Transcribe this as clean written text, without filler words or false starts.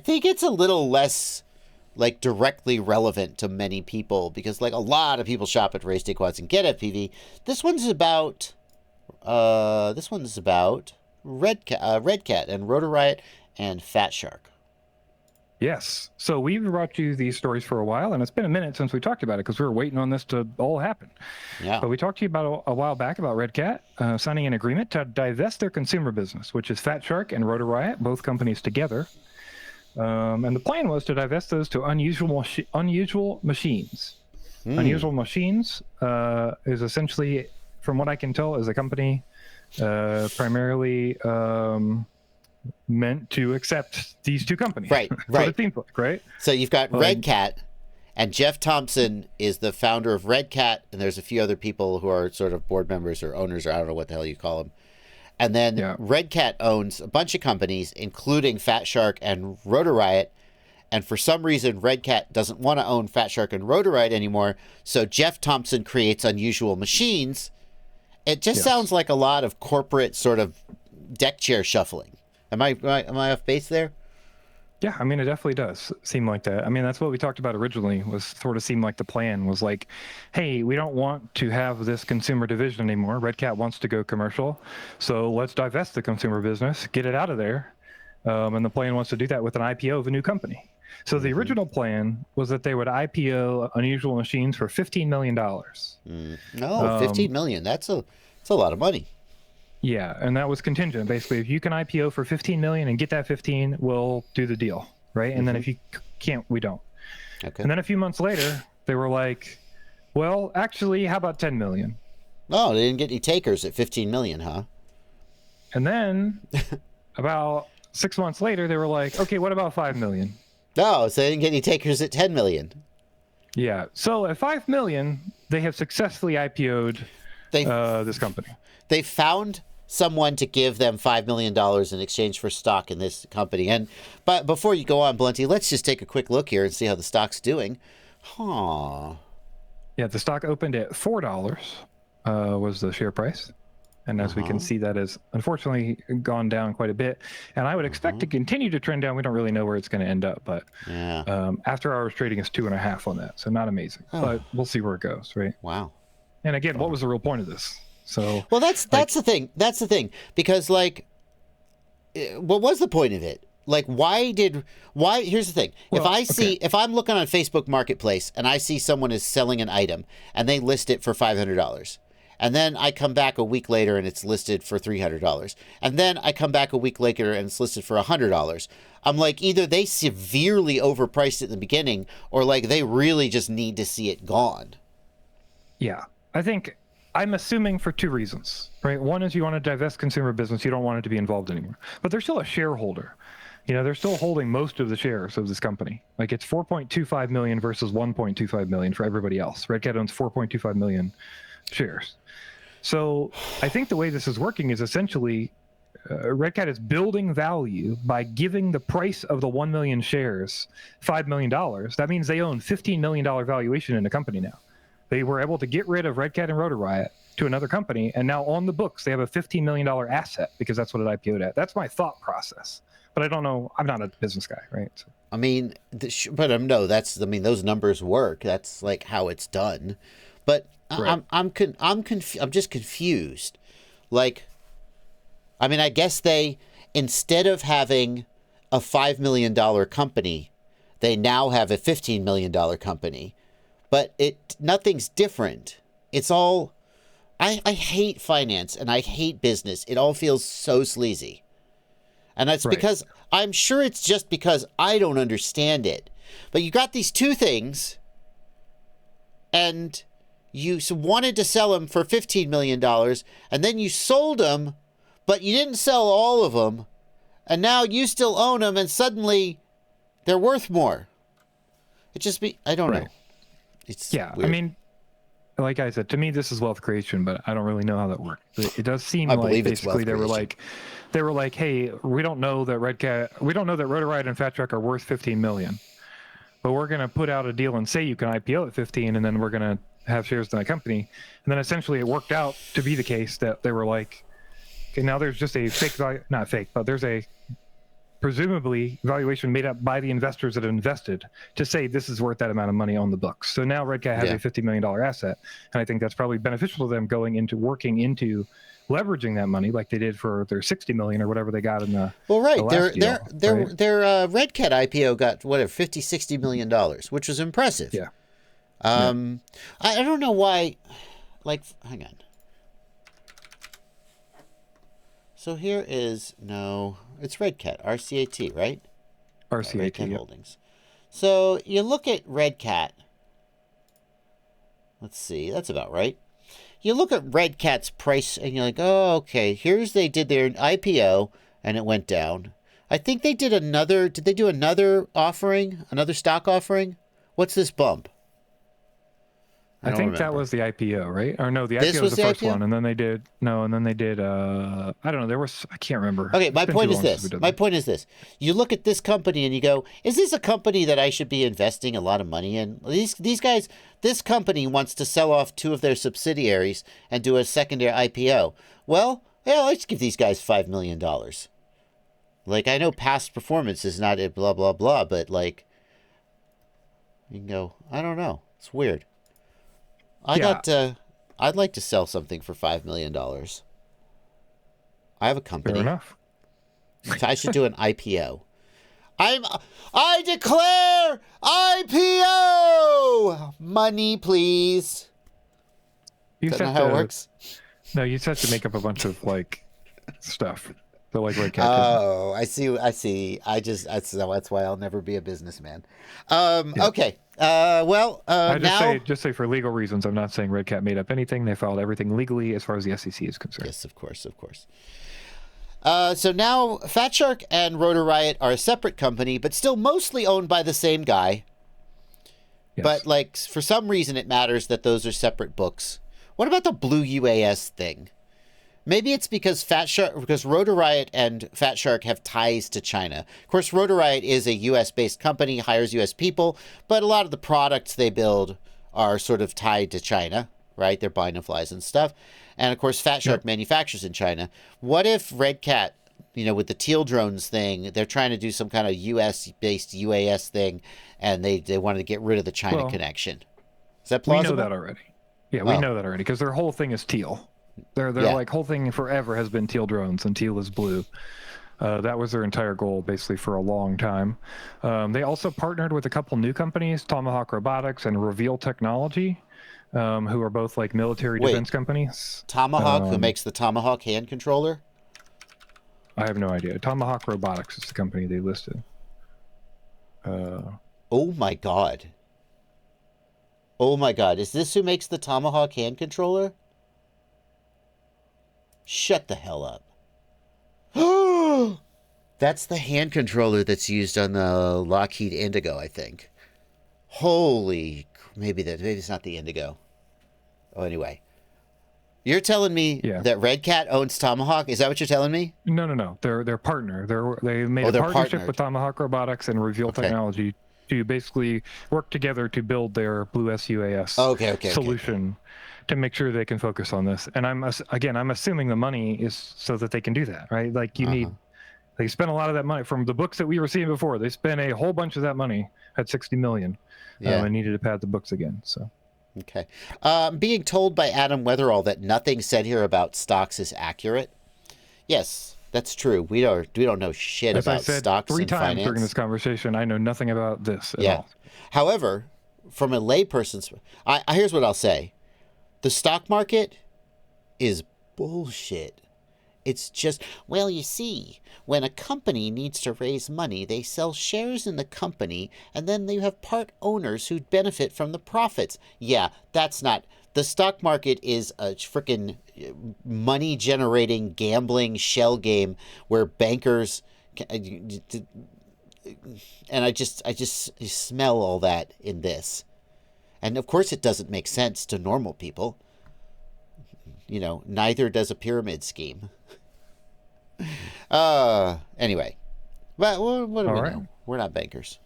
think it's a little less like directly relevant to many people because like a lot of people shop at Race Day Quads and get FPV. This one's about Redcat and Rotor Riot and Fatshark. Yes. So we've brought you these stories for a while, and it's been a minute since we talked about it because we were waiting on this to all happen. Yeah. But we talked to you about a while back about Redcat signing an agreement to divest their consumer business, which is Fatshark and Rotor Riot, both companies together. And the plan was to divest those to unusual machines. Unusual Machines is essentially, from what I can tell, is a company primarily meant to accept these two companies. Right. It seems like, right? So you've got Redcat, and Jeff Thompson is the founder of Redcat, and there's a few other people who are sort of board members or owners, or I don't know what the hell you call them. And then Redcat owns a bunch of companies, including Fatshark and Rotor Riot. And for some reason, Redcat doesn't want to own Fatshark and Rotor Riot anymore. So Jeff Thompson creates Unusual Machines. It just sounds like a lot of corporate sort of deck chair shuffling. Am I off base there? Yeah, I mean, it definitely does seem like that. I mean, that's what we talked about originally, was sort of seemed like the plan was like, hey, we don't want to have this consumer division anymore. Redcat wants to go commercial. So let's divest the consumer business, get it out of there. And the plan was to do that with an IPO of a new company. So the original plan was that they would IPO Unusual Machines for $15 million. No, $15 million. That's a lot of money. Yeah, and that was contingent. Basically, if you can IPO for $15 million and get that 15, we'll do the deal, right? And then if you can't, we don't. Okay. And then a few months later, they were like, well, actually, how about $10 million? Oh, they didn't get any takers at $15 million, huh? And then about 6 months later, they were like, okay, what about $5 million? No, so they didn't get any takers at $10 million. Yeah. So at $5 million, they have successfully IPO'd this company. They found someone to give them $5 million in exchange for stock in this company. But before you go on, Blunty, let's just take a quick look here and see how the stock's doing. Yeah, the stock opened at $4 was the share price. And as we can see, that has unfortunately gone down quite a bit. And I would expect to continue to trend down. We don't really know where it's going to end up. But after hours trading is 2.5 on that. So not amazing. But we'll see where it goes, right? Wow. And again, what was the real point of this? So well, that's the thing. That's the thing. Because like, what was the point of it? Like, why? Here's the thing. Well, if I'm looking on Facebook Marketplace and I see someone is selling an item and they list it for $500, and then I come back a week later and it's listed for $300, and then I come back a week later and it's listed for $100. I'm like, either they severely overpriced it in the beginning, or like they really just need to see it gone. Yeah, I think I'm assuming for two reasons, right? One is you want to divest consumer business. You don't want it to be involved anymore. But they're still a shareholder. You know, they're still holding most of the shares of this company. Like it's 4.25 million versus 1.25 million for everybody else. Redcat owns 4.25 million shares. So I think the way this is working is essentially Redcat is building value by giving the price of the 1 million shares $5 million. That means they own $15 million valuation in the company now. They were able to get rid of Redcat and Rotor Riot to another company, and now on the books they have a $15 million asset because that's what it IPO'd at. That's my thought process, but I don't know. I'm not a business guy, right? So. I mean, no. Those numbers work. That's like how it's done. But right. I'm just confused. Like, I mean, I guess they, instead of having a $5 million company, they now have a $15 million company. But nothing's different. It's all, I hate finance and I hate business. It all feels so sleazy. And that's because, I'm sure it's just because I don't understand it. But you got these two things and you wanted to sell them for $15 million and then you sold them, but you didn't sell all of them. And now you still own them and suddenly they're worth more. I don't know. It's weird. I mean, like I said, to me, this is wealth creation, but I don't really know how that works. It does seem I like believe basically they were like, hey, we don't know that Rotor Riot and Fatshark are worth 15 million, but we're going to put out a deal and say you can IPO at 15, and then we're going to have shares in that company. And then essentially it worked out to be the case that they were like, okay, now there's just a fake value, not fake, but there's a presumably valuation made up by the investors that have invested to say this is worth that amount of money on the books. So now Redcat has a $50 million asset, and I think that's probably beneficial to them going into working into leveraging that money like they did for their 60 million or whatever they got in the their Redcat IPO got whatever 50-60 million dollars, which was impressive. Yeah. I don't know why. Like, hang on. So here is it's Redcat, RCAT, right? RCAT Redcat Holdings. So you look at Redcat. Let's see, that's about right. You look at Redcat's price and you're like, oh, okay, they did their IPO and it went down. I think they did did they do another stock offering? What's this bump? I think remember. That was the IPO, right? Or no, the IPO was the first one, and then they did I don't know, I can't remember. Okay, my point is this. You look at this company and you go, is this a company that I should be investing a lot of money in? These guys, this company wants to sell off 2 of their subsidiaries and do a secondary IPO. Well, yeah, let's give these guys $5 million. Like, I know past performance is not a blah, blah, blah, but like, you can go, I don't know. It's weird. I'd like to sell something for $5 million. I have a company. Fair enough. I should do an IPO. I declare IPO! Money, please. Is that not how it works? No, you just have to make up a bunch of like stuff. So like Redcat. Oh, I see. That's why I'll never be a businessman. Okay. Just say for legal reasons, I'm not saying Redcat made up anything. They filed everything legally as far as the SEC is concerned. Yes, of course. So now Fatshark and Rotor Riot are a separate company, but still mostly owned by the same guy. Yes. But like for some reason it matters that those are separate books. What about the Blue UAS thing? Maybe it's because Rotor Riot and Fatshark have ties to China. Of course, Rotor Riot is a U.S.-based company, hires U.S. people, but a lot of the products they build are sort of tied to China, right? They're binoculars and stuff. And, of course, Fatshark manufactures in China. What if Redcat, with the teal drones thing, they're trying to do some kind of U.S.-based UAS thing, and they wanted to get rid of the China connection? Is that plausible? We know that already. Yeah, we know that already, because their whole thing is teal. Their like whole thing forever has been teal drones, and teal is blue. That was their entire goal, basically, for a long time. They also partnered with a couple new companies, Tomahawk Robotics and Reveal Technology, who are both like military defense companies. Tomahawk, who makes the Tomahawk hand controller? I have no idea. Tomahawk Robotics is the company they listed. Oh my god! Is this who makes the Tomahawk hand controller? Shut the hell up. That's the hand controller that's used on the Lockheed Indigo, I think. Maybe it's not the Indigo. Oh, anyway. You're telling me that Redcat owns Tomahawk? Is that what you're telling me? No. They're partner. They made a partnership with Tomahawk Robotics and Reveal Technology to basically work together to build their Blue SUAS solution. To make sure they can focus on this. And I'm assuming the money is so that they can do that, right? Like they spent a lot of that money from the books that we were seeing before. They spent a whole bunch of that money at 60 million and needed to pad the books again. So. Okay. Being told by Adam Weatherall that nothing said here about stocks is accurate. Yes, that's true. We don't know shit about stocks and finance. 3 times during this conversation, I know nothing about this at all. However, from a layperson's, here's what I'll say. The stock market is bullshit. It's just, well, you see, when a company needs to raise money, they sell shares in the company, and then they have part owners who benefit from the profits. Yeah, that's not. The stock market is a freaking money-generating gambling shell game where bankers, and I just smell all that in this. And of course it doesn't make sense to normal people. Neither does a pyramid scheme. Anyway. But what do we know? We're not bankers.